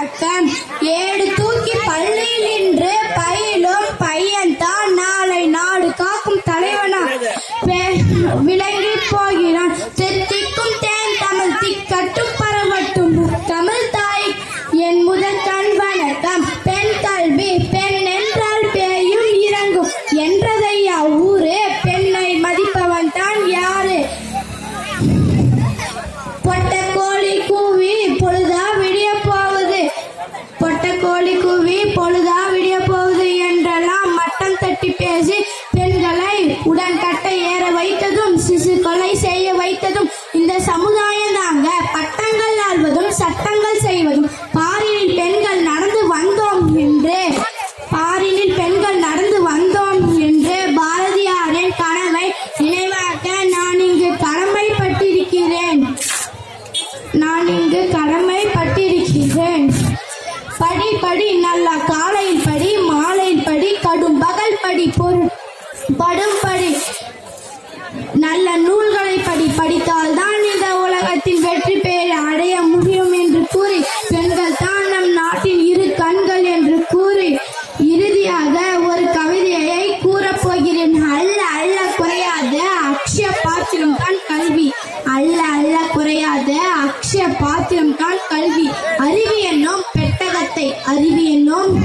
வணக்கம். ஏடு தூக்கி பள்ளியில் நின்று பயிலும் பையன்தான் நாளை நாடு காக்கும் தலைவனா விளங்கி போகிறான். தித்திக்கும் தேன் தமிழ் திக்கட்டும் பரவட்டும் தமிழ் தாய் என் முதல் கண் வணக்கம். பெண் கல்வி பெண் என்றால் பேயும் இறங்கும் என்றதையா ஊரு. பெண்ணை மதிப்பவன் தான் யாரு? பொட்ட கோழி கூவி பொழுதா விடிய போகுது, பொட்ட கோழி கூவி பொழுதா விடிய போகுது என்றெல்லாம் மட்டம் தட்டி பேசி பெண்களை உடன்கட்டை ஏற வைத்ததும் சிசு கொலை செய்ய வைத்ததும் இந்த சமுதாயம் தாங்க. பட்டங்கள் ஆள்வதும் சட்டங்கள் செய்வதும் பாரினில் பெண்கள் நடந்து வந்தோம் என்று பாரதியாரின் கனவை நினைவாக்க நான் இங்கு கடமைப்பட்டிருக்கிறேன். படி படி நல்லா காலையில் படி மாலையில் படி கடும் பகல் படி படும் படி நல்ல நூல்களை படித்தால் தான் இந்த உலகத்தில் வெற்றி பெற அடைய முடியும் என்று கூறி பெண்கள் தான் நம் நாட்டின் இரு கண்கள் என்று கூறி இறுதியாக ஒரு கவிதையை கூறப்போகிறேன். அல்ல அல்ல குறையாத அக்ஷய பாத்திரம் தான் கல்வி, அல்ல அல்ல குறையாத அக்ஷய பாத்திரம் தான் கல்வி. அறிவு என்னும்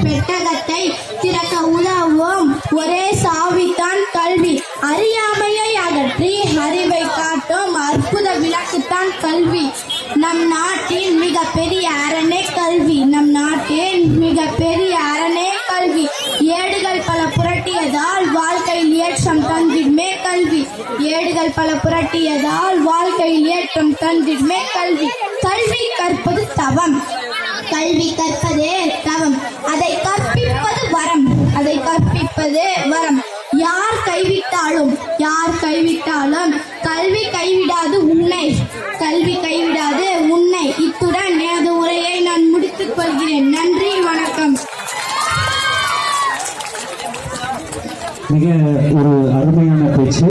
பெட்டகத்தை திறக்க உதவும் ஒரே சாவித்தான் கல்வி. அறியாமையை அகற்றி அறிவை காட்டும் அற்புத விளக்குத்தான் கல்வி. நம் நாட்டின் மிகப்பெரிய அரணே கல்வி, நம் நாட்டின் மிகப்பெரிய அரணே கல்வி. ஏடுகள் பல புரட்டியதால் வாழ்க்கையில் ஏற்றம் தந்திடுமே கல்வி, ஏடுகள் பல புரட்டியதால் வாழ்க்கையில் ஏற்றம் தந்திடுமே கல்வி. கல்வி கற்பது தவம், கல்வி கற்பதே தவம், அதை கற்பிப்பது வரம், அதை கற்பிப்பது வரம். யார் கைவிட்டாலும் கல்வி கைவிடாது உன்னை, கல்வி கைவிடாது உன்னை. இத்துடன் எனது உரையை நான் முடித்துக் கொள்கிறேன். நன்றி, வணக்கம். மிக ஒரு அருமையான பேச்சு.